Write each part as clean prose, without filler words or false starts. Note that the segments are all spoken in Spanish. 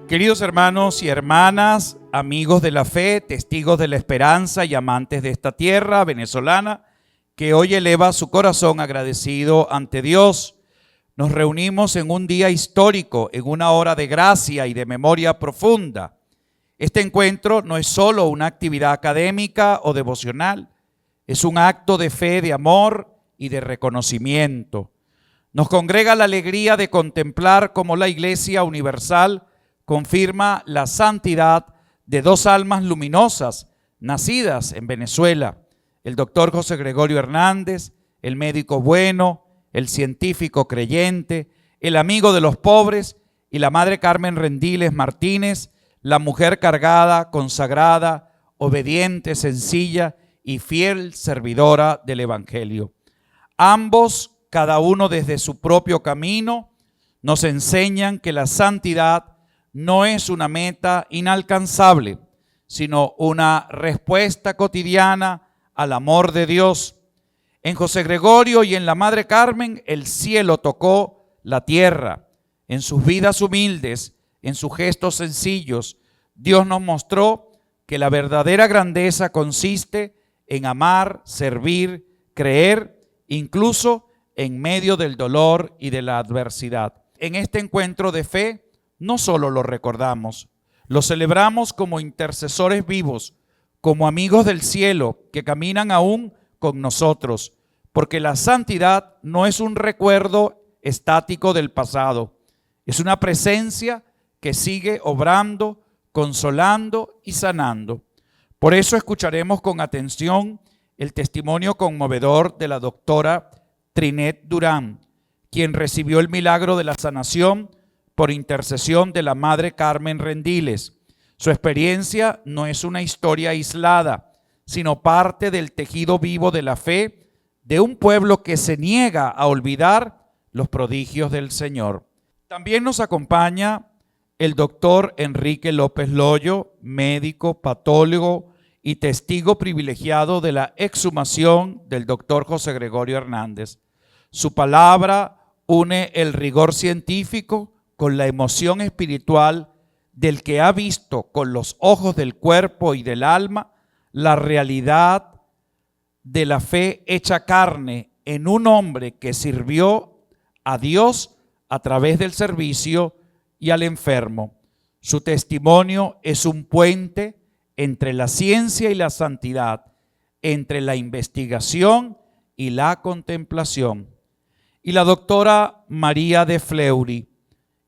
Queridos hermanos y hermanas, amigos de la fe, testigos de la esperanza y amantes de esta tierra venezolana, que hoy eleva su corazón agradecido ante Dios, nos reunimos en un día histórico, en una hora de gracia y de memoria profunda. Este encuentro no es solo una actividad académica o devocional, es un acto de fe, de amor y de reconocimiento. Nos congrega la alegría de contemplar cómo la Iglesia Universal confirma la santidad de dos almas luminosas nacidas en Venezuela, el doctor José Gregorio Hernández, el médico bueno, el científico creyente, el amigo de los pobres, y la madre Carmen Rendiles Martínez, la mujer cargada, consagrada, obediente, sencilla y fiel servidora del Evangelio. Ambos, cada uno desde su propio camino, nos enseñan que la santidad no es una meta inalcanzable, sino una respuesta cotidiana al amor de Dios. En José Gregorio y en la Madre Carmen, el cielo tocó la tierra. En sus vidas humildes, en sus gestos sencillos, Dios nos mostró que la verdadera grandeza consiste en amar, servir, creer, incluso en medio del dolor y de la adversidad. En este encuentro de fe, no solo lo recordamos, lo celebramos como intercesores vivos, como amigos del cielo que caminan aún con nosotros, porque la santidad no es un recuerdo estático del pasado, es una presencia que sigue obrando, consolando y sanando. Por eso escucharemos con atención el testimonio conmovedor de la doctora Trinette Durán, quien recibió el milagro de la sanación por intercesión de la Madre Carmen Rendiles. Su experiencia no es una historia aislada, sino parte del tejido vivo de la fe de un pueblo que se niega a olvidar los prodigios del Señor. También nos acompaña el doctor Enrique López Loyo, médico, patólogo y testigo privilegiado de la exhumación del doctor José Gregorio Hernández. Su palabra une el rigor científico con la emoción espiritual del que ha visto con los ojos del cuerpo y del alma la realidad de la fe hecha carne en un hombre que sirvió a Dios a través del servicio y al enfermo. Su testimonio es un puente entre la ciencia y la santidad, entre la investigación y la contemplación. Y la doctora María de Fleury,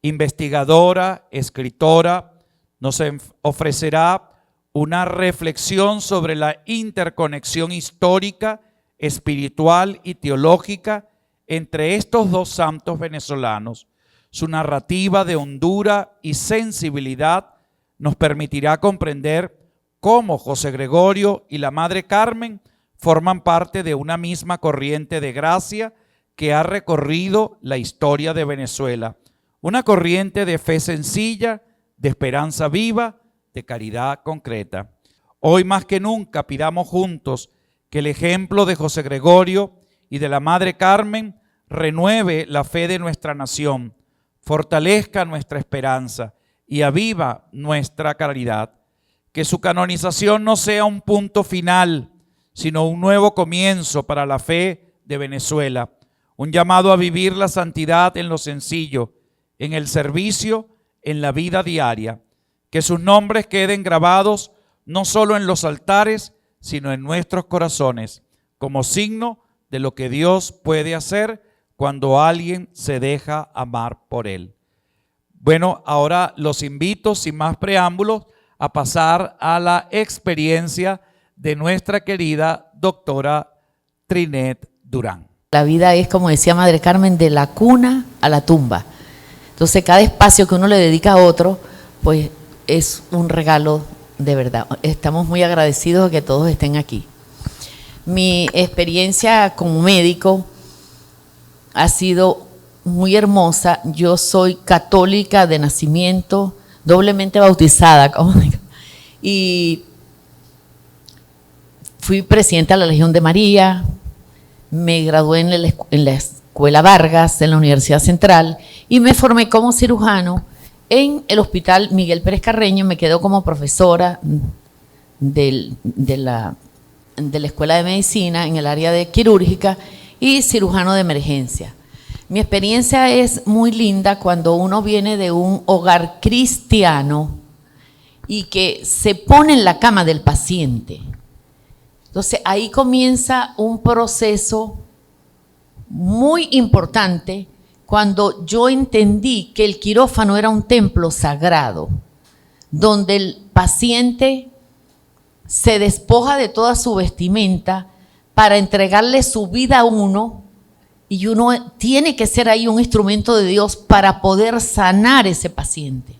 investigadora, escritora, nos ofrecerá una reflexión sobre la interconexión histórica, espiritual y teológica entre estos dos santos venezolanos. Su narrativa de hondura y sensibilidad nos permitirá comprender cómo José Gregorio y la Madre Carmen forman parte de una misma corriente de gracia que ha recorrido la historia de Venezuela. Una corriente de fe sencilla, de esperanza viva, de caridad concreta. Hoy más que nunca pidamos juntos que el ejemplo de José Gregorio y de la Madre Carmen renueve la fe de nuestra nación, fortalezca nuestra esperanza y aviva nuestra caridad. Que su canonización no sea un punto final, sino un nuevo comienzo para la fe de Venezuela. Un llamado a vivir la santidad en lo sencillo, en el servicio, en la vida diaria. Que sus nombres queden grabados no solo en los altares, sino en nuestros corazones, como signo de lo que Dios puede hacer cuando alguien se deja amar por Él. Bueno, ahora los invito, sin más preámbulos, a pasar a la experiencia de nuestra querida doctora Trinette Durán. La vida es, como decía Madre Carmen, de la cuna a la tumba. Entonces, cada espacio que uno le dedica a otro, pues es un regalo de verdad. Estamos muy agradecidos de que todos estén aquí. Mi experiencia como médico ha sido muy hermosa. Yo soy católica de nacimiento, doblemente bautizada, y fui presidenta de la Legión de María, me gradué en la Escuela Vargas, en la Universidad Central, y me formé como cirujano En el Hospital Miguel Pérez Carreño me quedo como profesora de la Escuela de Medicina en el área de quirúrgica y cirujano de emergencia. Mi experiencia es muy linda cuando uno viene de un hogar cristiano y que se pone en la cama del paciente. Entonces ahí comienza un proceso muy importante cuando yo entendí que el quirófano era un templo sagrado, donde el paciente se despoja de toda su vestimenta para entregarle su vida a uno, y uno tiene que ser ahí un instrumento de Dios para poder sanar ese paciente.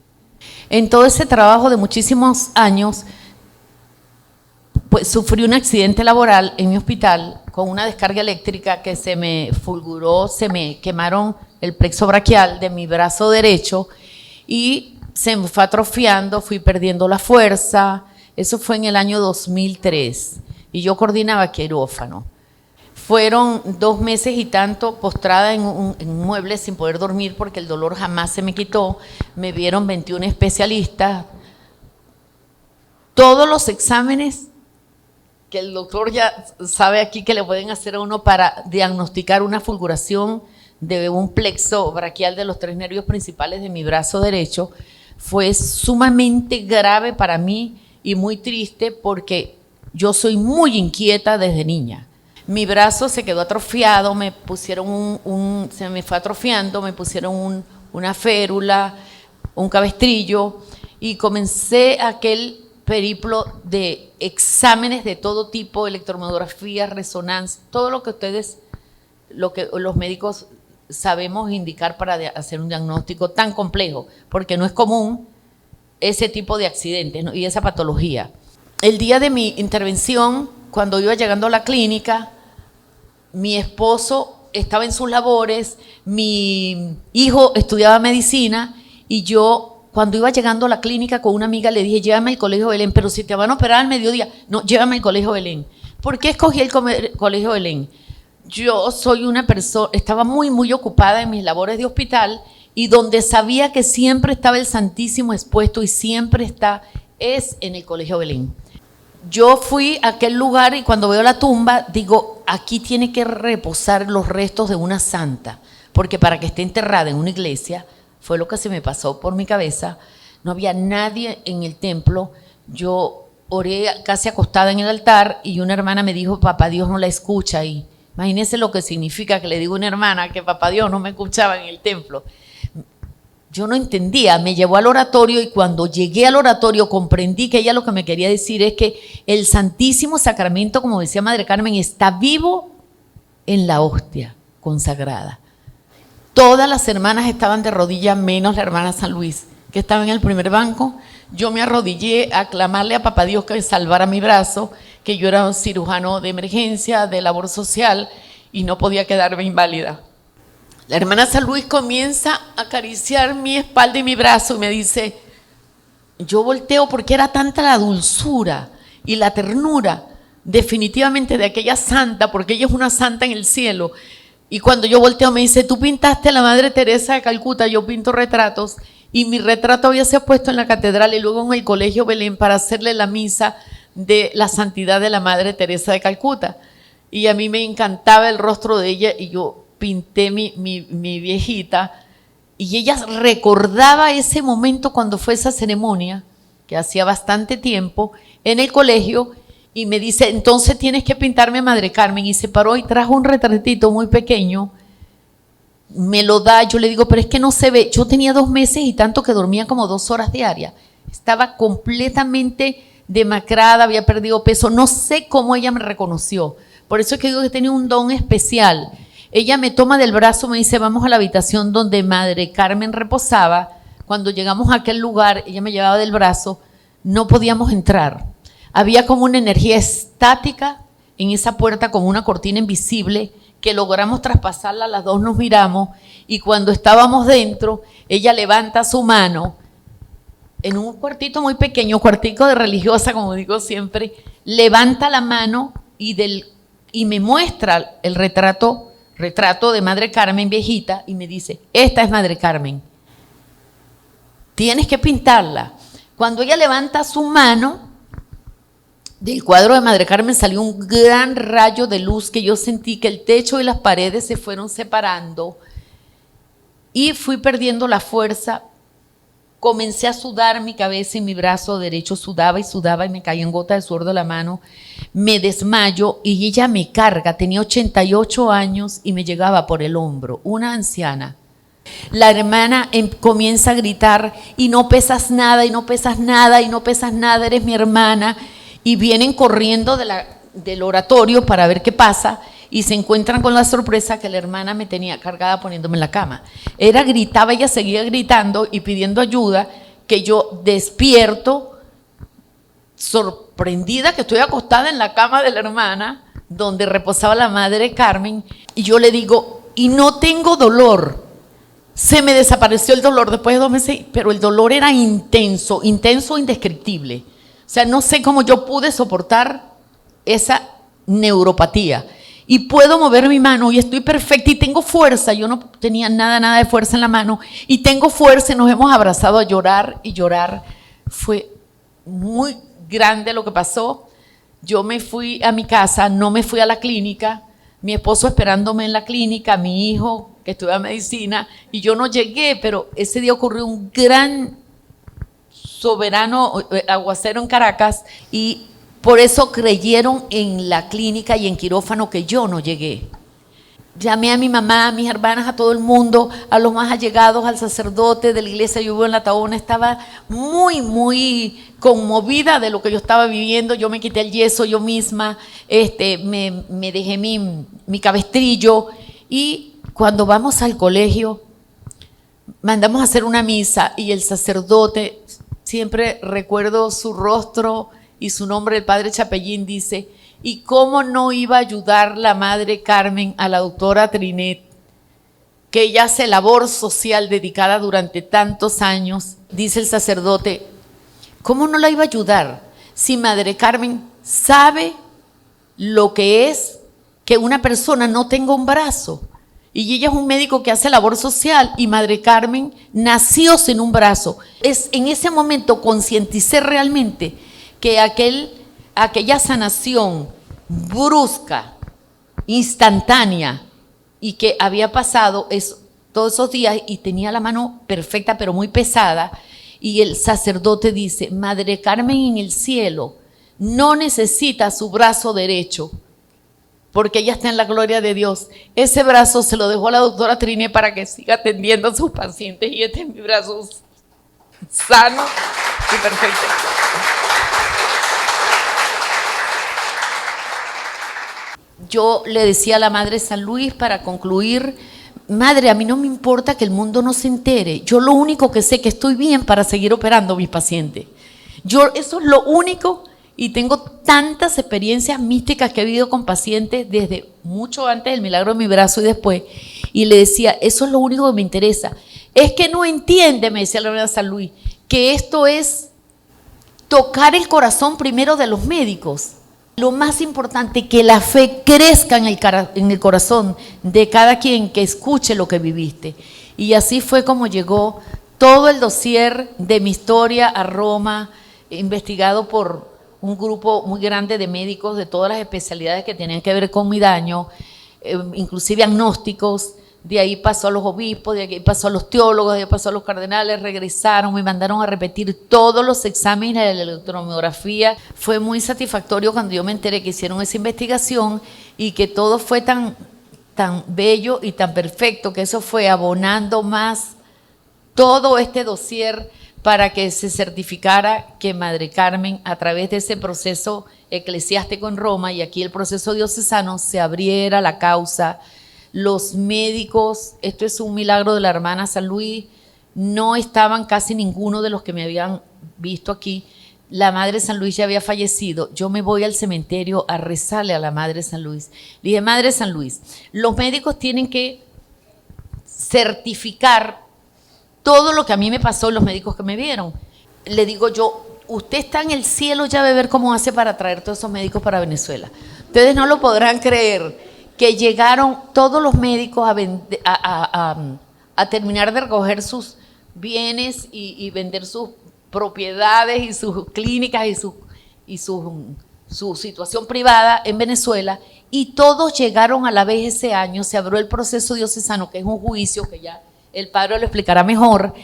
En todo ese trabajo de muchísimos años, pues sufrí un accidente laboral en mi hospital con una descarga eléctrica que se me fulguró, se me quemaron el plexo braquial de mi brazo derecho y se me fue atrofiando, fui perdiendo la fuerza. Eso fue en el año 2003 y yo coordinaba quirófano. Fueron 2 meses y tanto postrada en un mueble sin poder dormir porque el dolor jamás se me quitó. Me vieron 21 especialistas. Todos los exámenes que el doctor ya sabe aquí que le pueden hacer a uno para diagnosticar una fulguración de un plexo braquial de los 3 nervios principales de mi brazo derecho, fue sumamente grave para mí y muy triste porque yo soy muy inquieta desde niña. Mi brazo se quedó atrofiado, me pusieron se me fue atrofiando, me pusieron una férula, un cabestrillo y comencé aquel periplo de exámenes de todo tipo, electromiografía, resonancia, todo lo que los médicos sabemos indicar para hacer un diagnóstico tan complejo, porque no es común ese tipo de accidentes, ¿no? Y esa patología. El día de mi intervención, cuando iba llegando a la clínica, mi esposo estaba en sus labores, mi hijo estudiaba medicina y yo, cuando iba llegando a la clínica con una amiga, le dije, llévame al Colegio Belén, pero si te van a operar al mediodía, no, llévame al Colegio Belén. ¿Por qué escogí el Colegio Belén? Yo soy una persona, estaba muy ocupada en mis labores de hospital y donde sabía que siempre estaba el Santísimo expuesto y siempre está, es en el Colegio Belén. Yo fui a aquel lugar y cuando veo la tumba, digo, aquí tiene que reposar los restos de una santa, porque para que esté enterrada en una iglesia, fue lo que se me pasó por mi cabeza, no había nadie en el templo, yo oré casi acostada en el altar y una hermana me dijo, papá Dios no la escucha, y imagínense lo que significa que le digo a una hermana que papá Dios no me escuchaba en el templo. Yo no entendía, me llevó al oratorio y cuando llegué al oratorio comprendí que ella lo que me quería decir es que el Santísimo Sacramento, como decía Madre Carmen, está vivo en la hostia consagrada. Todas las hermanas estaban de rodillas, menos la hermana San Luis, que estaba en el primer banco. Yo me arrodillé a clamarle a papá Dios que salvara mi brazo, que yo era un cirujano de emergencia, de labor social y no podía quedarme inválida. La hermana San Luis comienza a acariciar mi espalda y mi brazo y me dice, yo volteo porque era tanta la dulzura y la ternura definitivamente de aquella santa, porque ella es una santa en el cielo. Y cuando yo volteo me dice, tú pintaste a la Madre Teresa de Calcuta, yo pinto retratos y mi retrato había sido puesto en la catedral y luego en el Colegio Belén para hacerle la misa de la santidad de la Madre Teresa de Calcuta. Y a mí me encantaba el rostro de ella y yo pinté mi viejita y ella recordaba ese momento cuando fue esa ceremonia, que hacía bastante tiempo, en el colegio, y me dice, entonces tienes que pintarme a Madre Carmen, y se paró y trajo un retratito muy pequeño, me lo da, yo le digo, pero es que no se ve, yo tenía 2 meses y tanto que dormía como 2 horas diarias, estaba completamente demacrada, había perdido peso, no sé cómo ella me reconoció, por eso es que digo que tenía un don especial. Ella me toma del brazo, me dice, vamos a la habitación donde Madre Carmen reposaba. Cuando llegamos a aquel lugar, ella me llevaba del brazo, no podíamos entrar. Había como una energía estática en esa puerta, como una cortina invisible, que logramos traspasarla, las dos nos miramos, y cuando estábamos dentro, ella levanta su mano, en un cuartito muy pequeño, cuartico de religiosa, como digo siempre, levanta la mano y me muestra el retrato de Madre Carmen viejita y me dice, esta es Madre Carmen. tienes que pintarla. Cuando ella levanta su mano, del cuadro de Madre Carmen salió un gran rayo de luz que yo sentí que el techo y las paredes se fueron separando y fui perdiendo la fuerza. Comencé a sudar mi cabeza y mi brazo derecho sudaba y me caían gotas de sudor de la mano. Me desmayo y ella me carga. Tenía 88 años y me llegaba por el hombro, una anciana. La hermana comienza a gritar: y no pesas nada, y no pesas nada, y no pesas nada, eres mi hermana. Y vienen corriendo del oratorio para ver qué pasa y se encuentran con la sorpresa que la hermana me tenía cargada poniéndome en la cama. Gritaba, ella seguía gritando y pidiendo ayuda, que yo despierto, sorprendida que estoy acostada en la cama de la hermana, donde reposaba la Madre Carmen, y yo le digo: y no tengo dolor. Se me desapareció el dolor después de 2 meses, pero el dolor era intenso, intenso, indescriptible. O sea, no sé cómo yo pude soportar esa neuropatía. Y puedo mover mi mano y estoy perfecta y tengo fuerza. Yo no tenía nada de fuerza en la mano y tengo fuerza y nos hemos abrazado a llorar y llorar. Fue muy grande lo que pasó. Yo me fui a mi casa, no me fui a la clínica. Mi esposo esperándome en la clínica, mi hijo que estudia medicina, y yo no llegué, pero ese día ocurrió un gran soberano aguacero en Caracas y por eso creyeron en la clínica y en quirófano que yo no llegué. Llamé a mi mamá, a mis hermanas, a todo el mundo, a los más allegados, al sacerdote de la iglesia. Yo vivo en La Tabona, estaba muy conmovida de lo que yo estaba viviendo. Yo me quité el yeso yo misma, me dejé mi cabestrillo, y cuando vamos al colegio mandamos a hacer una misa y el sacerdote, siempre recuerdo su rostro y su nombre, el padre Chapellín, dice: ¿y cómo no iba a ayudar la Madre Carmen a la doctora Trinet, que ella hace labor social dedicada durante tantos años? Dice el sacerdote: ¿cómo no la iba a ayudar si Madre Carmen sabe lo que es que una persona no tenga un brazo? Y ella es un médico que hace labor social y Madre Carmen nació sin un brazo. En ese momento concienticé realmente que aquella sanación brusca, instantánea, y que había pasado todos esos días y tenía la mano perfecta pero muy pesada, y el sacerdote dice: Madre Carmen en el cielo no necesita su brazo derecho porque ella está en la gloria de Dios. Ese brazo se lo dejó a la doctora Triné para que siga atendiendo a sus pacientes, y este es mi brazo sano y perfecto. Yo le decía a la Madre San Luis, para concluir: Madre, a mí no me importa que el mundo no se entere. Yo lo único que sé es que estoy bien para seguir operando a mis pacientes. Eso es lo único, y tengo tantas experiencias místicas que he vivido con pacientes desde mucho antes del milagro de mi brazo y después. Y le decía: eso es lo único que me interesa. Es que no entiende, me decía la hermana San Luis, que esto es tocar el corazón primero de los médicos. Lo más importante, que la fe crezca en el corazón de cada quien que escuche lo que viviste. Y así fue como llegó todo el dossier de mi historia a Roma, investigado por un grupo muy grande de médicos de todas las especialidades que tenían que ver con mi daño, inclusive agnósticos. De ahí pasó a los obispos, de ahí pasó a los teólogos, de ahí pasó a los cardenales, regresaron, me mandaron a repetir todos los exámenes de la electromiografía. Fue muy satisfactorio cuando yo me enteré que hicieron esa investigación y que todo fue tan bello y tan perfecto, que eso fue abonando más todo este dossier para que se certificara que Madre Carmen, a través de ese proceso eclesiástico en Roma y aquí el proceso diocesano, se abriera la causa. Los médicos, esto es un milagro de la hermana San Luis, no estaban casi ninguno de los que me habían visto aquí. La Madre San Luis ya había fallecido. Yo me voy al cementerio a rezarle a la Madre San Luis. Le dije: Madre San Luis, los médicos tienen que certificar todo lo que a mí me pasó, los médicos que me vieron. Le digo yo: usted está en el cielo, ya va a ver cómo hace para traer todos esos médicos para Venezuela. Ustedes no lo podrán creer, que llegaron todos los médicos a terminar de recoger sus bienes y vender sus propiedades y sus clínicas y su situación privada en Venezuela, y todos llegaron a la vez ese año. Se abrió el proceso diocesano, que es un juicio que ya el padre lo explicará mejor,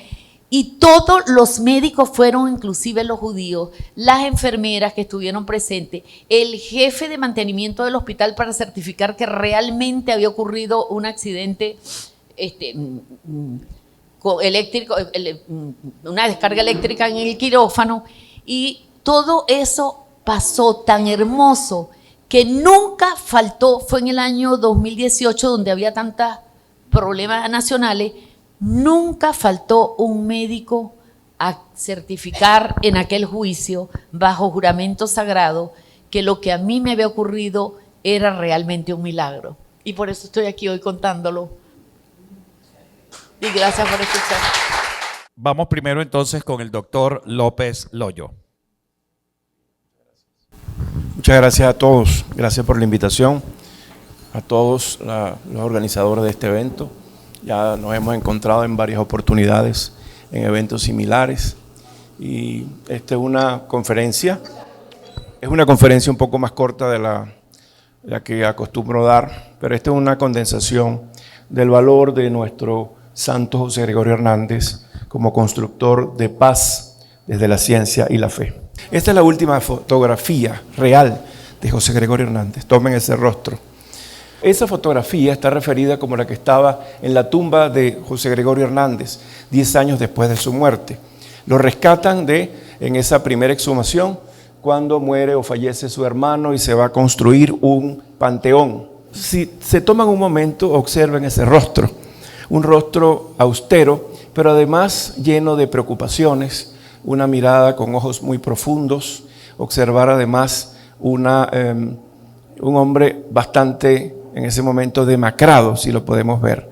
y todos los médicos fueron, inclusive los judíos, las enfermeras que estuvieron presentes, el jefe de mantenimiento del hospital para certificar que realmente había ocurrido un accidente eléctrico, una descarga eléctrica en el quirófano, y todo eso pasó tan hermoso que nunca faltó. Fue en el año 2018, donde había tantos problemas nacionales, nunca faltó un médico a certificar en aquel juicio, bajo juramento sagrado, que lo que a mí me había ocurrido era realmente un milagro. Y por eso estoy aquí hoy contándolo. Y gracias por escuchar. Vamos primero entonces con el doctor López Loyo. Muchas gracias a todos, gracias por la invitación, a todos los organizadores de este evento. Ya nos hemos encontrado en varias oportunidades en eventos similares, y esta es una conferencia un poco más corta de la que acostumbro dar, pero esta es una condensación del valor de nuestro Santo José Gregorio Hernández como constructor de paz desde la ciencia y la fe. Esta es la última fotografía real de José Gregorio Hernández. Tomen ese rostro. Esa fotografía está referida como la que estaba en la tumba de José Gregorio Hernández 10 años después de su muerte. Lo rescatan en esa primera exhumación, cuando muere o fallece su hermano y se va a construir un panteón. Si se toman un momento, observen ese rostro, un rostro austero, pero además lleno de preocupaciones, una mirada con ojos muy profundos, observar además un hombre bastante, en ese momento, demacrado, si lo podemos ver.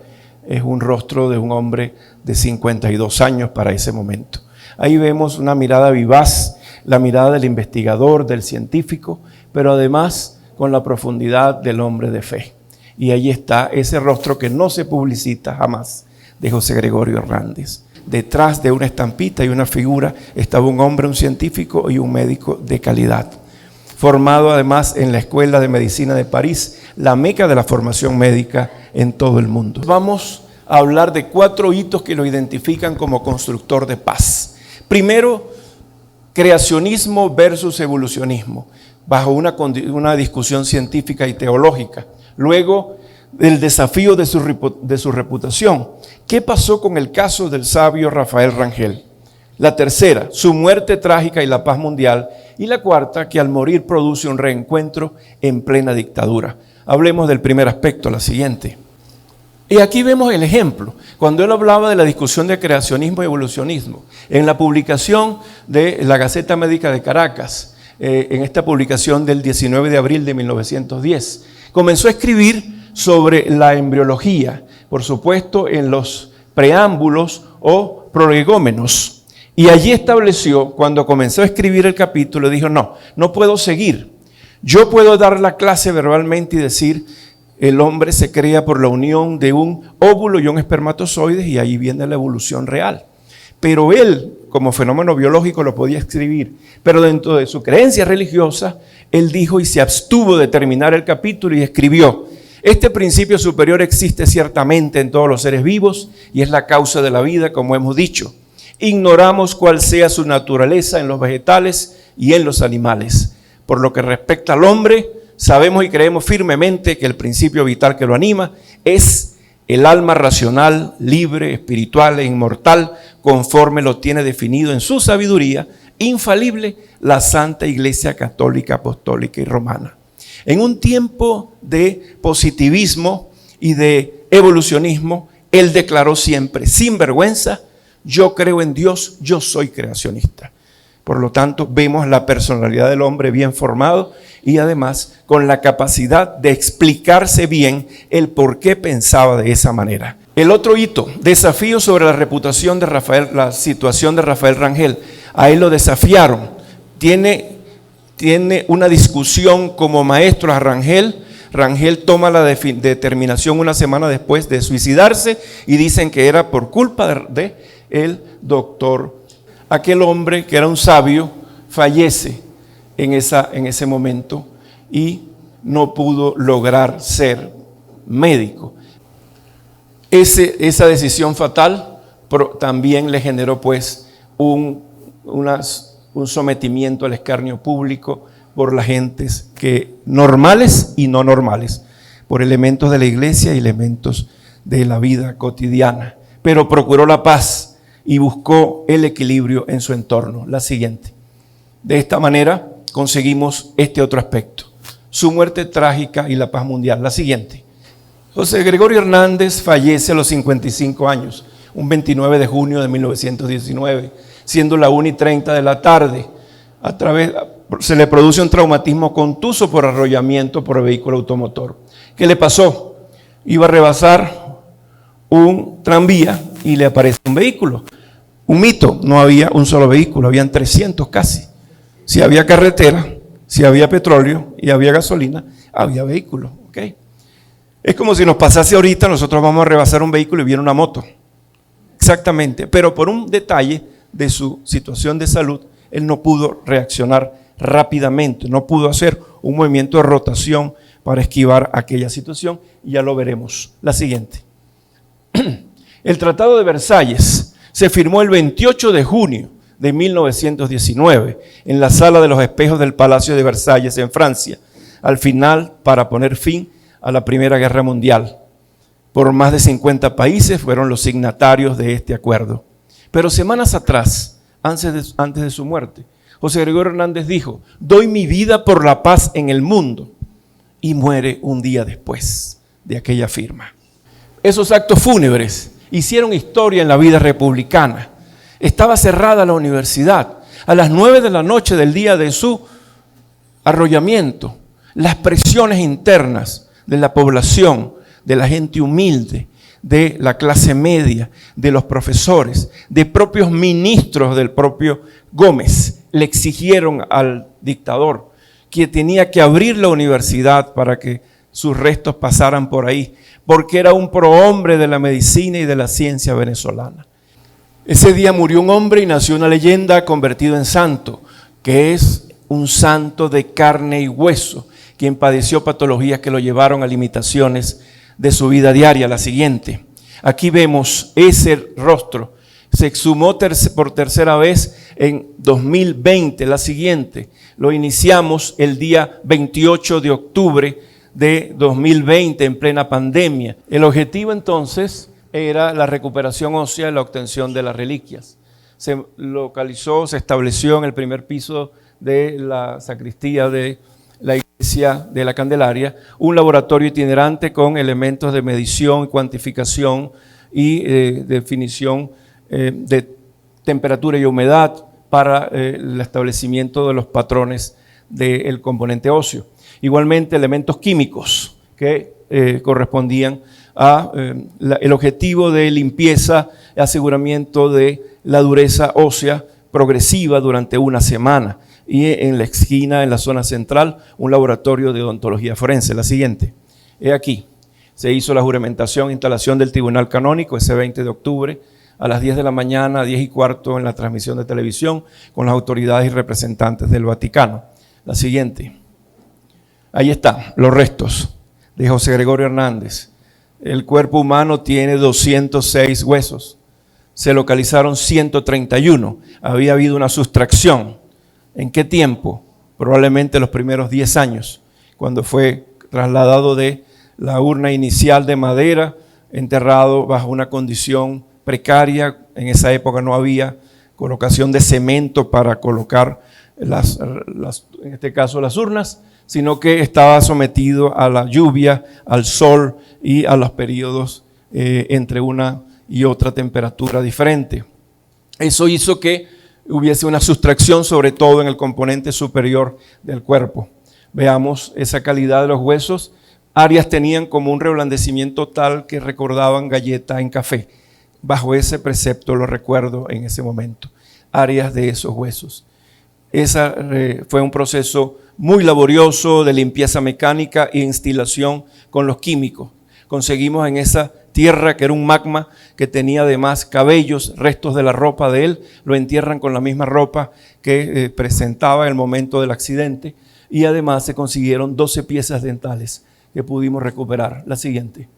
Es un rostro de un hombre de 52 años para ese momento. Ahí vemos una mirada vivaz, la mirada del investigador, del científico, pero además con la profundidad del hombre de fe. Y ahí está ese rostro que no se publicita jamás, de José Gregorio Hernández. Detrás de una estampita y una figura estaba un hombre, un científico y un médico de calidad, formado además en la Escuela de Medicina de París, la meca de la formación médica en todo el mundo. Vamos a hablar de 4 hitos que lo identifican como constructor de paz. Primero, creacionismo versus evolucionismo, bajo una discusión científica y teológica. Luego, el desafío de su reputación. ¿Qué pasó con el caso del sabio Rafael Rangel? La tercera, su muerte trágica y la paz mundial. Y la cuarta, que al morir produce un reencuentro en plena dictadura. Hablemos del primer aspecto, la siguiente. Y aquí vemos el ejemplo, cuando él hablaba de la discusión de creacionismo y evolucionismo. En la publicación de la Gaceta Médica de Caracas, en esta publicación del 19 de abril de 1910, comenzó a escribir sobre la embriología, por supuesto en los preámbulos o prolegómenos. Y allí estableció, cuando comenzó a escribir el capítulo, dijo, no puedo seguir. Yo puedo dar la clase verbalmente y decir, el hombre se crea por la unión de un óvulo y un espermatozoide, y ahí viene la evolución real. Pero él, como fenómeno biológico, lo podía escribir. Pero dentro de su creencia religiosa, él dijo y se abstuvo de terminar el capítulo y escribió, este principio superior existe ciertamente en todos los seres vivos y es la causa de la vida, como hemos dicho. Ignoramos cuál sea su naturaleza en los vegetales y en los animales. Por lo que respecta al hombre, sabemos y creemos firmemente que el principio vital que lo anima es el alma racional, libre, espiritual e inmortal, conforme lo tiene definido en su sabiduría infalible la Santa Iglesia Católica, Apostólica y Romana. En un tiempo de positivismo y de evolucionismo, él declaró siempre, sin vergüenza, yo creo en Dios, yo soy creacionista. Por lo tanto, vemos la personalidad del hombre bien formado y además con la capacidad de explicarse bien el por qué pensaba de esa manera. El otro hito, desafío sobre la reputación de Rafael, la situación de Rafael Rangel. A él lo desafiaron. Tiene una discusión como maestro a Rangel. Rangel toma la determinación una semana después de suicidarse y dicen que era por culpa de el doctor. Aquel hombre que era un sabio fallece en ese momento y no pudo lograr ser médico. Esa decisión fatal también le generó pues un sometimiento al escarnio público por las gentes normales y no normales, por elementos de la iglesia y elementos de la vida cotidiana. Pero procuró la paz y buscó el equilibrio en su entorno. La siguiente. De esta manera conseguimos este otro aspecto: su muerte trágica y la paz mundial. La siguiente. José Gregorio Hernández fallece a los 55 años, un 29 de junio de 1919, siendo la 1:30 de la tarde. Se le produce un traumatismo contuso por arrollamiento por el vehículo automotor. ¿Qué le pasó? Iba a rebasar un tranvía y le aparece un vehículo. Un mito, no había un solo vehículo, habían 300 casi. Si había carretera, si había petróleo y había gasolina, había vehículos. ¿Okay? Es como si nos pasase ahorita, nosotros vamos a rebasar un vehículo y viene una moto. Exactamente, pero por un detalle de su situación de salud, él no pudo reaccionar rápidamente, no pudo hacer un movimiento de rotación para esquivar aquella situación, y ya lo veremos. La siguiente. El Tratado de Versalles se firmó el 28 de junio de 1919 en la Sala de los Espejos del Palacio de Versalles en Francia, al final para poner fin a la Primera Guerra Mundial. Por más de 50 países fueron los signatarios de este acuerdo. Pero semanas atrás, antes de su muerte, José Gregorio Hernández dijo: doy mi vida por la paz en el mundo, y muere un día después de aquella firma. Esos actos fúnebres hicieron historia en la vida republicana. Estaba cerrada la universidad. A las 9 de la noche del día de su arrollamiento, las presiones internas de la población, de la gente humilde, de la clase media, de los profesores, de propios ministros del propio Gómez, le exigieron al dictador que tenía que abrir la universidad para que sus restos pasaran por ahí, porque era un prohombre de la medicina y de la ciencia venezolana. Ese día murió un hombre y nació una leyenda convertido en santo, que es un santo de carne y hueso, quien padeció patologías que lo llevaron a limitaciones de su vida diaria. La siguiente. Aquí vemos ese rostro. Se exhumó por tercera vez en 2020. La siguiente. Lo iniciamos el día 28 de octubre de 2020 en plena pandemia. El objetivo entonces era la recuperación ósea y la obtención de las reliquias. Se localizó, se estableció en el primer piso de la sacristía de la iglesia de la Candelaria un laboratorio itinerante con elementos de medición, cuantificación y definición de temperatura y humedad para el establecimiento de los patrones del componente óseo. Igualmente elementos químicos que correspondían a el objetivo de limpieza y aseguramiento de la dureza ósea progresiva durante una semana. Y en la esquina, en la zona central, un laboratorio de odontología forense. La siguiente. Aquí. Se hizo la juramentación e instalación del Tribunal Canónico ese 20 de octubre a las 10 de la mañana, 10:15 en la transmisión de televisión con las autoridades y representantes del Vaticano. La siguiente. Ahí están los restos de José Gregorio Hernández. El cuerpo humano tiene 206 huesos. Se localizaron 131. Había habido una sustracción. ¿En qué tiempo? Probablemente los primeros 10 años, cuando fue trasladado de la urna inicial de madera, enterrado bajo una condición precaria. En esa época no había colocación de cemento para colocar en este caso las urnas, sino que estaba sometido a la lluvia, al sol y a los periodos entre una y otra temperatura diferente. Eso hizo que hubiese una sustracción, sobre todo en el componente superior del cuerpo. Veamos esa calidad de los huesos. Áreas tenían como un reblandecimiento tal que recordaban galleta en café. Bajo ese precepto lo recuerdo en ese momento. Áreas de esos huesos. Fue un proceso muy laborioso de limpieza mecánica e instilación con los químicos. conseguimos en esa tierra que era un magma que tenía además cabellos, restos de la ropa de él, lo entierran con la misma ropa que presentaba en el momento del accidente, y además se consiguieron 12 piezas dentales que pudimos recuperar. La siguiente.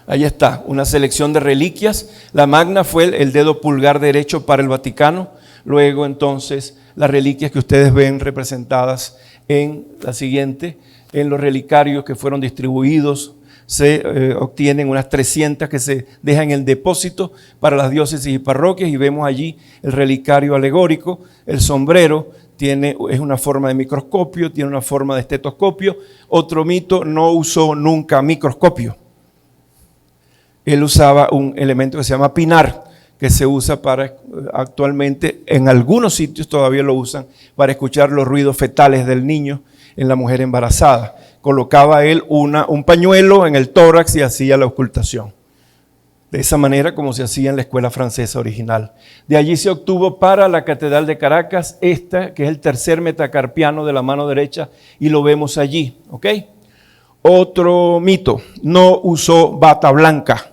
Ahí está, una selección de reliquias. La magna fue el dedo pulgar derecho para el Vaticano. Luego entonces las reliquias que ustedes ven representadas en la siguiente, en los relicarios que fueron distribuidos, se obtienen unas 300 que se dejan en el depósito para las diócesis y parroquias, y vemos allí el relicario alegórico. El sombrero es una forma de microscopio, tiene una forma de estetoscopio. Otro mito, no usó nunca microscopio. Él usaba un elemento que se llama pinar, que se usa para, actualmente en algunos sitios todavía lo usan, para escuchar los ruidos fetales del niño en la mujer embarazada. Colocaba él un pañuelo en el tórax y hacía la ocultación. De esa manera como se hacía en la escuela francesa original. De allí se obtuvo para la Catedral de Caracas esta, que es el tercer metacarpiano de la mano derecha, y lo vemos allí, ¿ok? Otro mito, no usó bata blanca.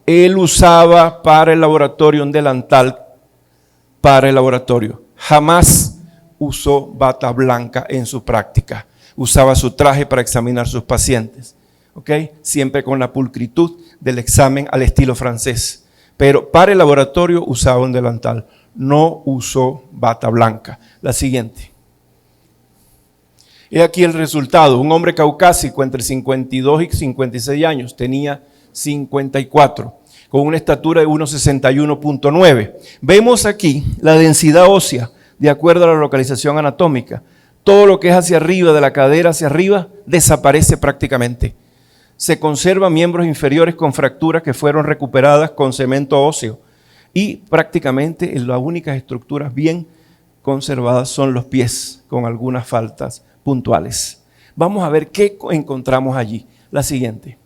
Él usaba para el laboratorio un delantal para el laboratorio. Jamás usó bata blanca en su práctica. Usaba su traje para examinar sus pacientes, ¿ok? Siempre con la pulcritud del examen al estilo francés. Pero para el laboratorio usaba un delantal. No usó bata blanca. La siguiente. He aquí el resultado. Un hombre caucásico entre 52 y 56 años, tenía 54, con una estatura de 1,61.9. Vemos aquí la densidad ósea de acuerdo a la localización anatómica. Todo lo que es hacia arriba, de la cadera hacia arriba, desaparece prácticamente. Se conservan miembros inferiores con fracturas que fueron recuperadas con cemento óseo, y prácticamente las únicas estructuras bien conservadas son los pies, con algunas faltas puntuales. Vamos a ver qué encontramos allí. La siguiente.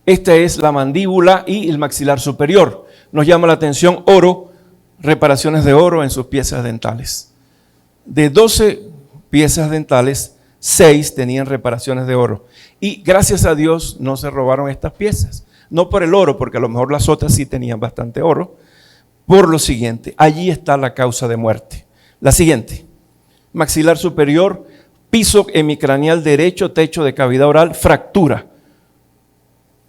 Esta es la mandíbula y el maxilar superior. Nos llama la atención oro, reparaciones de oro en sus piezas dentales. De 12 piezas dentales, 6 tenían reparaciones de oro. Y gracias a Dios no se robaron estas piezas. No por el oro, porque a lo mejor las otras sí tenían bastante oro. Por lo siguiente, allí está la causa de muerte. La siguiente. Maxilar superior, piso hemicraneal derecho, techo de cavidad oral, fractura.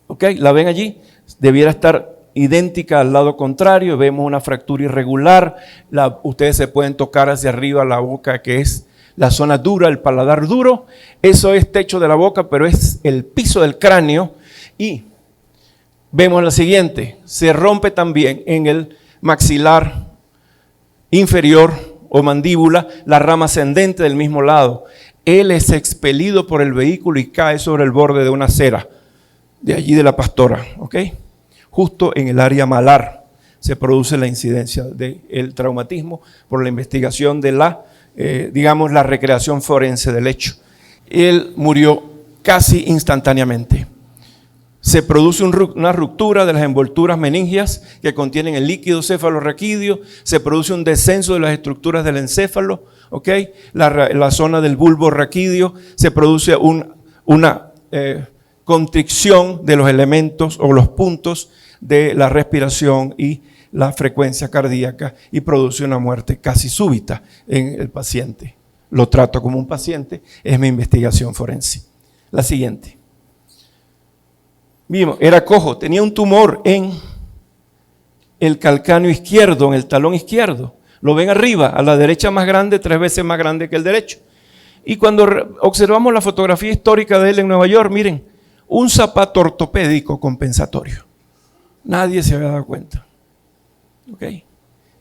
¿Ok? ¿La ven allí? Debiera estar idéntica al lado contrario. Vemos una fractura irregular. Ustedes se pueden tocar hacia arriba la boca, que es la zona dura, el paladar duro. Eso es techo de la boca, pero es el piso del cráneo. Y vemos la siguiente. Se rompe también en el maxilar inferior o mandíbula la rama ascendente del mismo lado. Él es expelido por el vehículo y cae sobre el borde de una acera. De allí de la Pastora, ¿ok? Justo en el área malar se produce la incidencia del traumatismo por la investigación de la recreación forense del hecho. Él murió casi instantáneamente. Se produce una ruptura de las envolturas meningias que contienen el líquido cefalorraquídeo, se produce un descenso de las estructuras del encéfalo, ¿ok? La zona del bulbo raquídeo, se produce una constricción de los elementos o los puntos de la respiración y la frecuencia cardíaca, y produce una muerte casi súbita en el paciente. Lo trato como un paciente, es mi investigación forense. La siguiente. Vimos, era cojo, tenía un tumor en el calcáneo izquierdo, en el talón izquierdo. Lo ven arriba, a la derecha más grande, 3 veces más grande que el derecho. Y cuando observamos la fotografía histórica de él en Nueva York, miren, un zapato ortopédico compensatorio. Nadie se había dado cuenta. ¿Ok?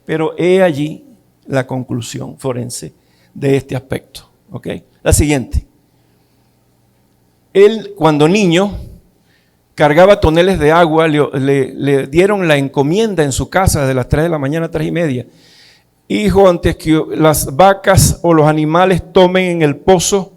Pero he allí la conclusión forense de este aspecto. ¿Ok? La siguiente. Él, cuando niño, cargaba toneles de agua, le dieron la encomienda en su casa de las 3 de la mañana, 3:30. Hijo, antes que las vacas o los animales tomen en el pozo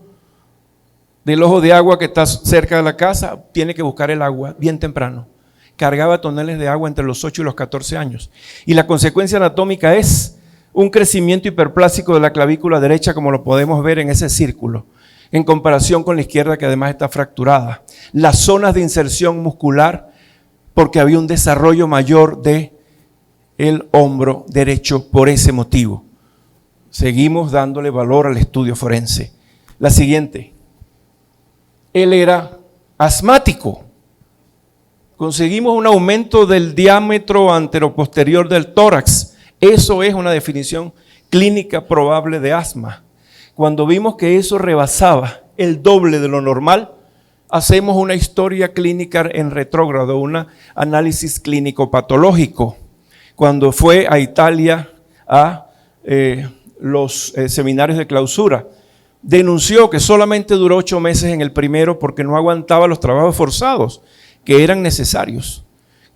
del ojo de agua que está cerca de la casa, tiene que buscar el agua bien temprano. Cargaba toneles de agua entre los 8 y los 14 años. Y la consecuencia anatómica es un crecimiento hiperplásico de la clavícula derecha, como lo podemos ver en ese círculo. en comparación con la izquierda, que además está fracturada. Las zonas de inserción muscular, porque había un desarrollo mayor de el hombro derecho por ese motivo. Seguimos dándole valor al estudio forense. La siguiente. Él era asmático. Conseguimos un aumento del diámetro anteroposterior del tórax. Eso es una definición clínica probable de asma. Cuando vimos que eso rebasaba el doble de lo normal, hacemos una historia clínica en retrógrado, un análisis clínico patológico. Cuando fue a Italia a los seminarios de clausura, denunció que solamente duró 8 meses en el primero porque no aguantaba los trabajos forzados que eran necesarios.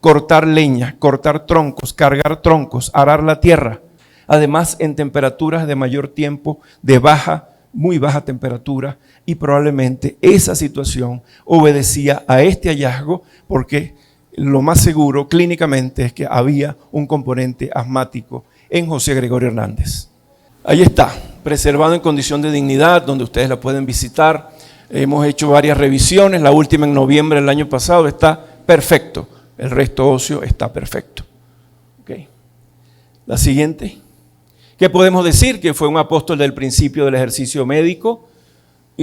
Cortar leña, cortar troncos, cargar troncos, arar la tierra. Además, en temperaturas de mayor tiempo, de baja, muy baja temperatura, y probablemente esa situación obedecía a este hallazgo, porque lo más seguro clínicamente es que había un componente asmático en José Gregorio Hernández. Ahí está, preservado en condición de dignidad, donde ustedes la pueden visitar. Hemos hecho varias revisiones, la última en noviembre del año pasado, está perfecto. El resto óseo está perfecto. Okay. La siguiente. ¿Qué podemos decir? Que fue un apóstol del principio del ejercicio médico,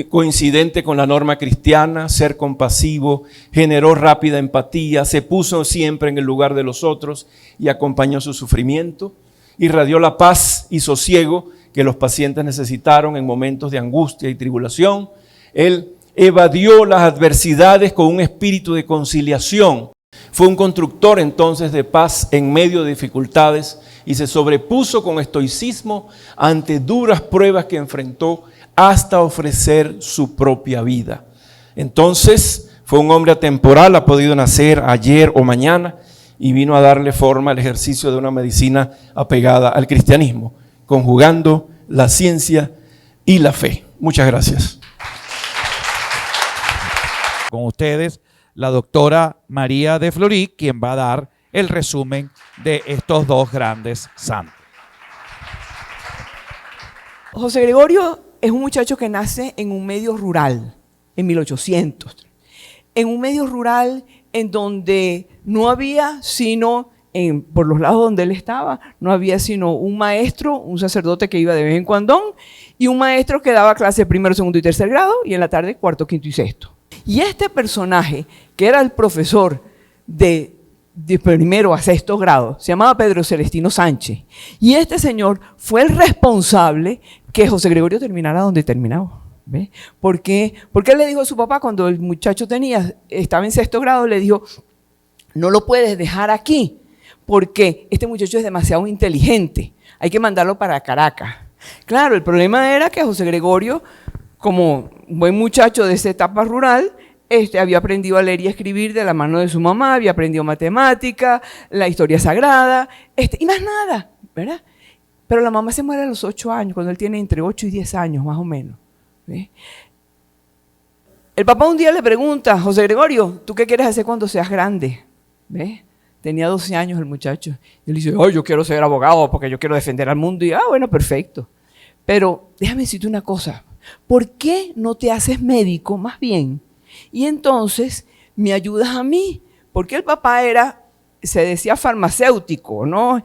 coincidente con la norma cristiana, ser compasivo, generó rápida empatía, se puso siempre en el lugar de los otros y acompañó su sufrimiento, irradió la paz y sosiego que los pacientes necesitaron en momentos de angustia y tribulación. Él evadió las adversidades con un espíritu de conciliación. Fue un constructor entonces de paz en medio de dificultades y se sobrepuso con estoicismo ante duras pruebas que enfrentó hasta ofrecer su propia vida. Entonces fue un hombre atemporal, ha podido nacer ayer o mañana y vino a darle forma al ejercicio de una medicina apegada al cristianismo, conjugando la ciencia y la fe. Muchas gracias. Con ustedes, la doctora María de Florí, quien va a dar el resumen de estos dos grandes santos. José Gregorio es un muchacho que nace en un medio rural, en 1800. En un medio rural en donde no había sino, por los lados donde él estaba, no había sino un maestro, un sacerdote que iba de vez en cuando, y un maestro que daba clase de primero, segundo y tercer grado, y en la tarde cuarto, quinto y sexto. Y este personaje, que era el profesor de primero a sexto grado, se llamaba Pedro Celestino Sánchez. Y este señor fue el responsable que José Gregorio terminara donde terminaba. ¿Ve? Porque él le dijo a su papá cuando el muchacho estaba en sexto grado, le dijo, no lo puedes dejar aquí, porque este muchacho es demasiado inteligente, hay que mandarlo para Caracas. Claro, el problema era que José Gregorio, como buen muchacho de esa etapa rural, había aprendido a leer y a escribir de la mano de su mamá, había aprendido matemática, la historia sagrada, y más nada, ¿verdad? Pero la mamá se muere a los 8 años, cuando él tiene entre 8 y 10 años, más o menos. ¿Sí? El papá un día le pregunta, José Gregorio, ¿tú qué quieres hacer cuando seas grande? ¿Ve? Tenía 12 años el muchacho. Y él dice, yo quiero ser abogado porque yo quiero defender al mundo. Y bueno, perfecto. Pero déjame decirte una cosa, ¿por qué no te haces médico más bien? Y entonces me ayudas a mí, porque el papá se decía farmacéutico, ¿no?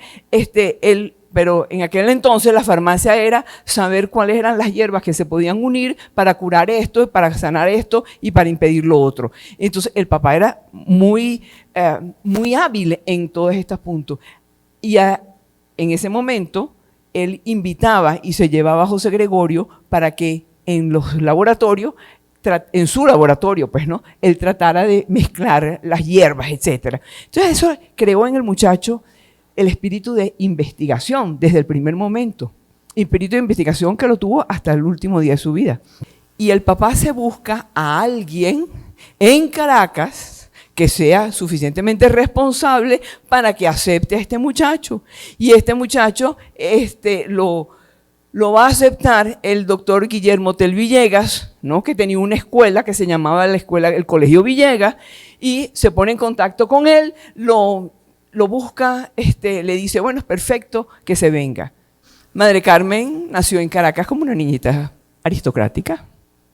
Pero en aquel entonces la farmacia era saber cuáles eran las hierbas que se podían unir para curar esto, para sanar esto y para impedir lo otro. Entonces el papá era muy hábil en todos estos puntos. Y en ese momento él invitaba y se llevaba a José Gregorio para que en los laboratorios, en su laboratorio, pues, ¿no?, él tratara de mezclar las hierbas, etc. Entonces eso creó en el muchacho el espíritu de investigación desde el primer momento. Espíritu de investigación que lo tuvo hasta el último día de su vida. Y el papá se busca a alguien en Caracas que sea suficientemente responsable para que acepte a este muchacho. Y este muchacho lo va a aceptar el doctor Guillermo Tell Villegas, ¿no?, que tenía una escuela que se llamaba el Colegio Villegas, y se pone en contacto con él, lo busca, le dice, bueno, es perfecto que se venga. Madre Carmen nació en Caracas como una niñita aristocrática,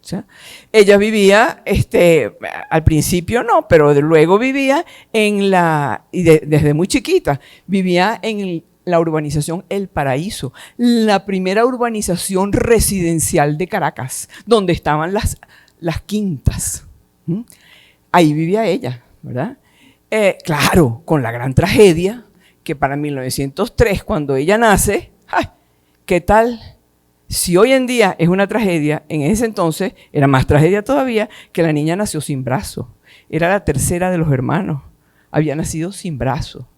sea, ella vivía, al principio no, pero luego vivía desde muy chiquita, vivía en la urbanización El Paraíso, la primera urbanización residencial de Caracas, donde estaban las quintas. Ahí vivía ella, ¿verdad? Claro, con la gran tragedia que para 1903, cuando ella nace, ¡ay! ¿Qué tal? Si hoy en día es una tragedia, en ese entonces era más tragedia todavía, que la niña nació sin brazo. Era la tercera de los hermanos. Había nacido sin brazo.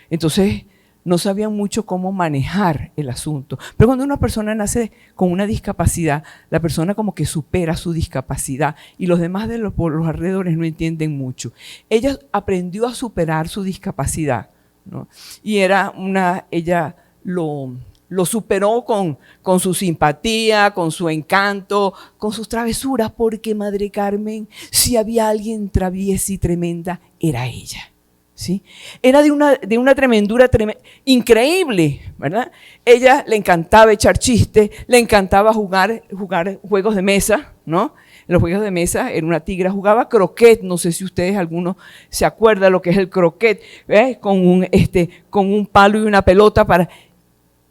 Entonces, no sabían mucho cómo manejar el asunto. Pero cuando una persona nace con una discapacidad, la persona como que supera su discapacidad y los demás de los alrededores no entienden mucho. Ella aprendió a superar su discapacidad, ¿no? Y ella lo superó con su simpatía, con su encanto, con sus travesuras, porque Madre Carmen, si había alguien traviesa y tremenda, era ella. ¿Sí? Era de una tremendura increíble, ¿verdad? Ella le encantaba echar chistes, le encantaba jugar juegos de mesa, ¿no? Los juegos de mesa era una tigra, jugaba croquet, no sé si ustedes alguno se acuerda lo que es el croquet, con un palo y una pelota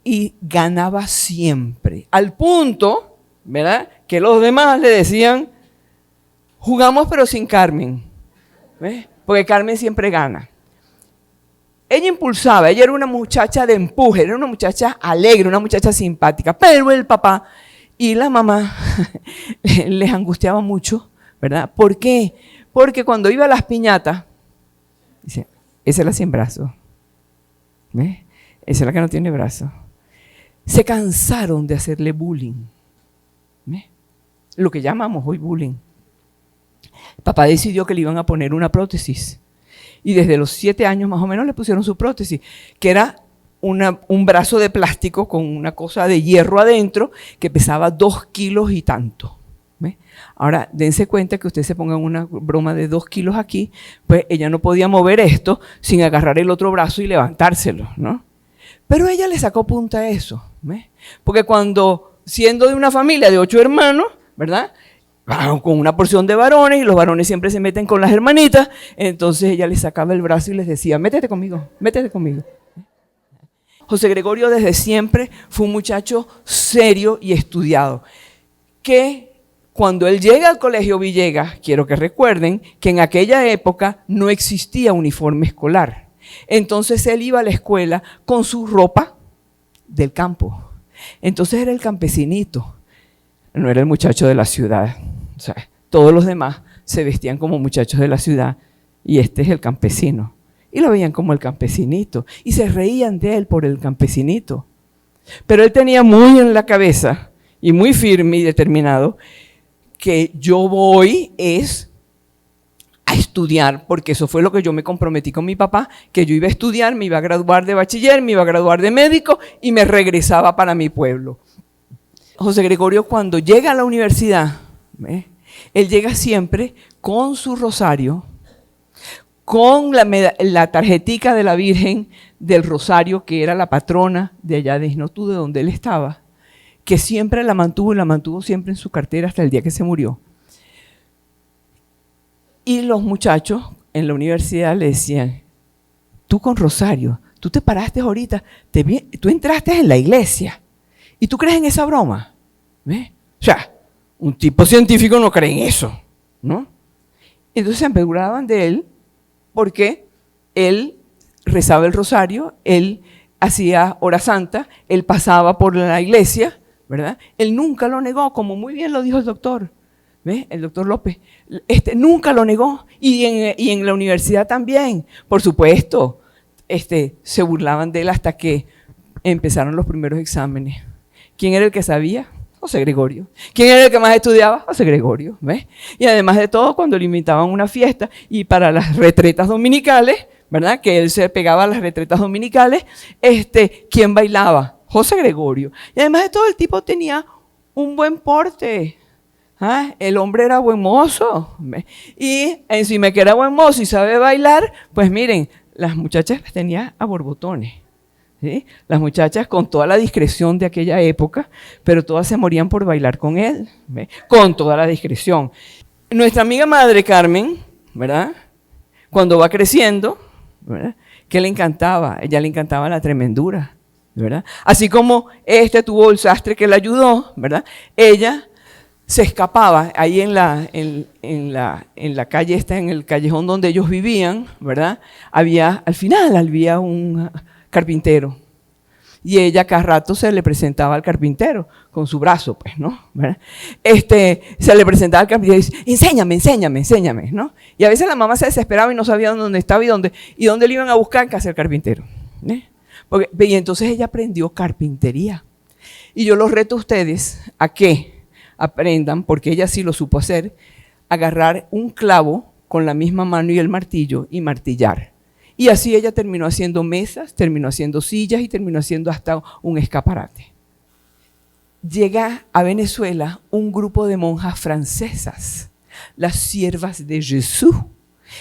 y ganaba siempre, al punto, ¿verdad?, que los demás le decían, jugamos pero sin Carmen, ¿ves? Porque Carmen siempre gana. Ella impulsaba, ella era una muchacha de empuje, era una muchacha alegre, una muchacha simpática, pero el papá y la mamá les angustiaba mucho, ¿verdad? ¿Por qué? Porque cuando iba a las piñatas, dice, esa es la sin brazo, ¿ves? Esa es la que no tiene brazo. Se cansaron de hacerle bullying, ¿ves? Lo que llamamos hoy bullying. El papá decidió que le iban a poner una prótesis. Y desde los 7 años más o menos le pusieron su prótesis, que era un brazo de plástico con una cosa de hierro adentro que pesaba 2 kilos y tanto. ¿Ves? Ahora, dense cuenta que ustedes se pongan una broma de 2 kilos aquí, pues ella no podía mover esto sin agarrar el otro brazo y levantárselo, ¿no? Pero ella le sacó punta a eso, ¿ves? Porque siendo de una familia de 8 hermanos, ¿verdad?, con una porción de varones, y los varones siempre se meten con las hermanitas, entonces ella les sacaba el brazo y les decía, métete conmigo, métete conmigo. José Gregorio desde siempre fue un muchacho serio y estudiado, que cuando él llega al Colegio Villegas, quiero que recuerden que en aquella época no existía uniforme escolar. Entonces él iba a la escuela con su ropa del campo. Entonces era el campesinito, no era el muchacho de la ciudad. O sea, todos los demás se vestían como muchachos de la ciudad y este es el campesino. Y lo veían como el campesinito y se reían de él por el campesinito. Pero él tenía muy en la cabeza y muy firme y determinado que yo voy a estudiar, porque eso fue lo que yo me comprometí con mi papá, que yo iba a estudiar, me iba a graduar de bachiller, me iba a graduar de médico y me regresaba para mi pueblo. José Gregorio, cuando llega a la universidad, él llega siempre con su rosario, con la tarjetica de la Virgen del Rosario, que era la patrona de allá de Isnotú, de donde él estaba, que siempre la mantuvo y la mantuvo siempre en su cartera hasta el día que se murió. Y los muchachos en la universidad le decían, tú con rosario, tú te paraste ahorita, tú entraste en la iglesia y tú crees en esa broma, ¿ves? O sea, un tipo científico no cree en eso, ¿no? Entonces se empeduraban de él porque él rezaba el rosario, él hacía hora santa, él pasaba por la iglesia, ¿verdad? Él nunca lo negó, como muy bien lo dijo el doctor, ¿ves? El doctor López, nunca lo negó, y en la universidad también, por supuesto, se burlaban de él hasta que empezaron los primeros exámenes. ¿Quién era el que sabía? José Gregorio. ¿Quién era el que más estudiaba? José Gregorio, ¿ves? Y además de todo, cuando le invitaban a una fiesta y para las retretas dominicales, ¿verdad?, que él se pegaba a las retretas dominicales, ¿quién bailaba? José Gregorio. Y además de todo, el tipo tenía un buen porte. El hombre era buen mozo. Y encima que era buen mozo y sabe bailar, pues miren, las muchachas las tenía a borbotones. ¿sí? Las muchachas con toda la discreción de aquella época, pero todas se morían por bailar con él, ¿ve? Con toda la discreción. Nuestra amiga Madre Carmen, ¿verdad? Cuando va creciendo, ¿verdad? ¿Qué le encantaba? Ella le encantaba la tremendura, ¿verdad? Así como tuvo el sastre que la ayudó, ¿verdad? Ella se escapaba ahí en la calle en el callejón donde ellos vivían, ¿verdad? Al final había un carpintero. Y ella cada rato se le presentaba al carpintero con su brazo, pues, ¿no? ¿Verdad? Se le presentaba al carpintero y dice, enséñame, ¿no? Y a veces la mamá se desesperaba y no sabía dónde estaba y dónde le iban a buscar en casa del carpintero. Y entonces ella aprendió carpintería. Y yo los reto a ustedes a que aprendan, porque ella sí lo supo hacer, agarrar un clavo con la misma mano y el martillo y martillar. Y así ella terminó haciendo mesas, terminó haciendo sillas y terminó haciendo hasta un escaparate. Llega a Venezuela un grupo de monjas francesas, las siervas de Jesús.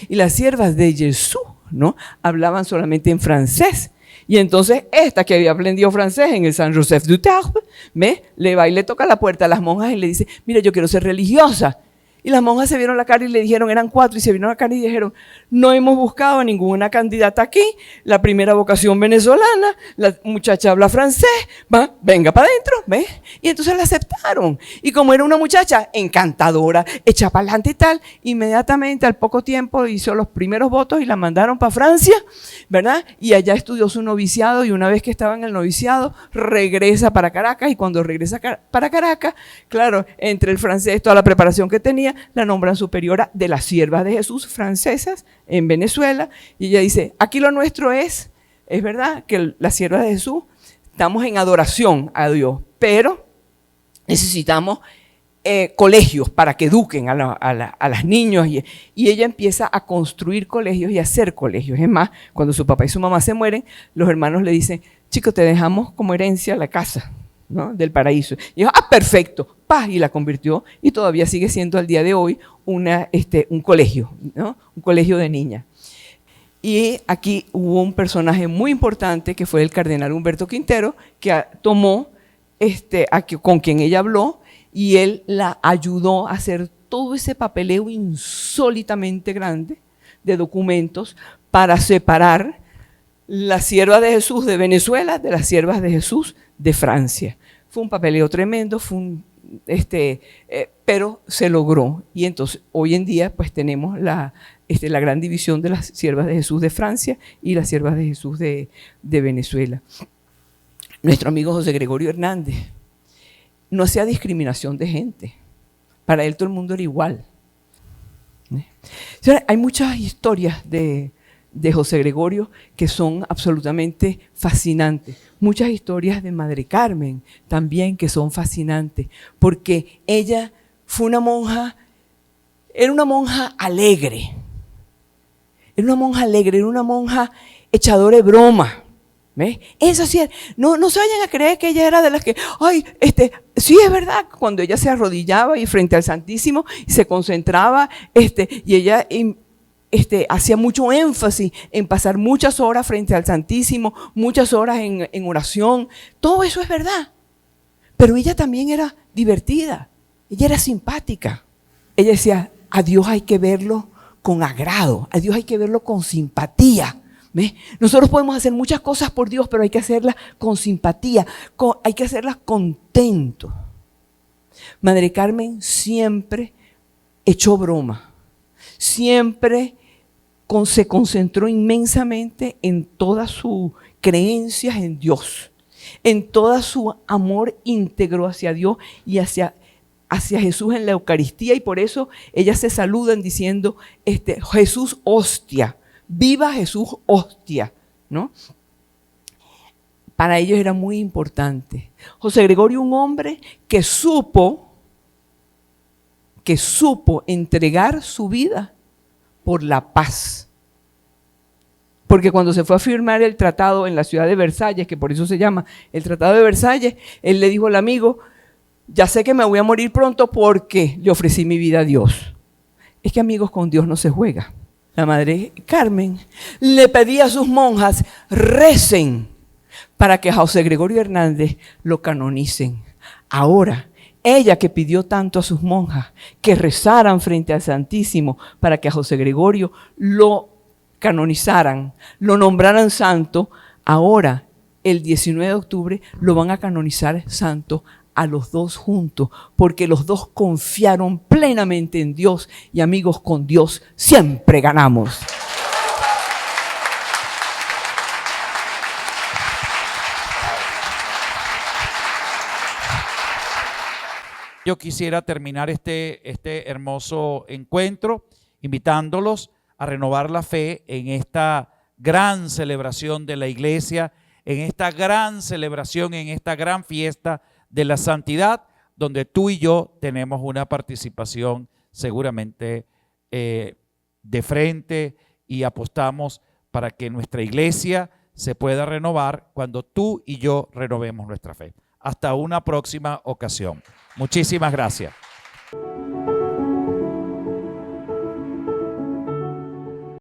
Y las siervas de Jesús, ¿no? Hablaban solamente en francés. Y entonces esta que había aprendido francés en el Saint Joseph du Tertre, le va y le toca la puerta a las monjas y le dice, mira, yo quiero ser religiosa. Y las monjas se vieron la cara y le dijeron, eran 4, y se vieron la cara y dijeron, no hemos buscado a ninguna candidata aquí, la primera vocación venezolana, la muchacha habla francés, venga para adentro, ¿ves? Y entonces la aceptaron. Y como era una muchacha encantadora, hecha para adelante y tal, inmediatamente al poco tiempo hizo los primeros votos y la mandaron para Francia, ¿verdad? Y allá estudió su noviciado y una vez que estaba en el noviciado, regresa para Caracas y cuando regresa para Caracas, claro, entre el francés, toda la preparación que tenía, la nombran superiora de las siervas de Jesús francesas en Venezuela y ella dice, aquí lo nuestro es verdad que las siervas de Jesús estamos en adoración a Dios, pero necesitamos colegios para que eduquen a las niños y ella empieza a construir colegios y a hacer colegios. Es más, cuando su papá y su mamá se mueren, los hermanos le dicen, chico, te dejamos como herencia la casa, ¿no? Del paraíso. Y dijo, perfecto, y la convirtió y todavía sigue siendo al día de hoy un colegio, ¿no? Un colegio de niñas. Y aquí hubo un personaje muy importante que fue el cardenal Humberto Quintero, que tomó, con quien ella habló, y él la ayudó a hacer todo ese papeleo insólitamente grande de documentos para separar las siervas de Jesús de Venezuela de las siervas de Jesús de Francia. Fue un papeleo tremendo, pero se logró. Y entonces hoy en día pues tenemos la gran división de las siervas de Jesús de Francia y las siervas de Jesús de Venezuela. Nuestro amigo José Gregorio Hernández no hacía discriminación de gente. Para él todo el mundo era igual. Hay muchas historias de José Gregorio que son absolutamente fascinantes. Muchas historias de Madre Carmen también que son fascinantes, porque ella fue una monja, era una monja alegre. Era una monja alegre, era una monja echadora de broma. ¿Ves? Eso sí, no se vayan a creer que ella era de las que, sí es verdad, cuando ella se arrodillaba y frente al Santísimo y se concentraba, y ella hacía mucho énfasis en pasar muchas horas frente al Santísimo, muchas horas en oración, todo eso es verdad, pero ella también era divertida, ella era simpática, ella decía, a Dios hay que verlo con agrado, a Dios hay que verlo con simpatía. ¿Ves? Nosotros podemos hacer muchas cosas por Dios, pero hay que hacerlas con simpatía, hay que hacerlas contento. Madre Carmen siempre echó broma, siempre se concentró inmensamente en todas sus creencias en Dios, en todo su amor íntegro hacia Dios y hacia Jesús en la Eucaristía, y por eso ellas se saludan diciendo, Jesús hostia. Viva Jesús hostia, ¿no? Para ellos era muy importante. José Gregorio, un hombre que supo entregar su vida por la paz. Porque cuando se fue a firmar el tratado en la ciudad de Versalles, que por eso se llama el Tratado de Versalles, él le dijo al amigo, ya sé que me voy a morir pronto porque le ofrecí mi vida a Dios. Es que, amigos, con Dios no se juega. La Madre Carmen le pedía a sus monjas, recen para que a José Gregorio Hernández lo canonicen. Ahora, ella que pidió tanto a sus monjas que rezaran frente al Santísimo para que a José Gregorio lo canonizaran, lo nombraran santo, ahora el 19 de octubre lo van a canonizar santo a los dos juntos, porque los dos confiaron plenamente en Dios y amigos, con Dios siempre ganamos. Yo quisiera terminar este hermoso encuentro invitándolos a renovar la fe en esta gran celebración de la iglesia, en esta gran celebración, en esta gran fiesta de la santidad, donde tú y yo tenemos una participación seguramente de frente, y apostamos para que nuestra iglesia se pueda renovar cuando tú y yo renovemos nuestra fe. Hasta una próxima ocasión. Muchísimas gracias.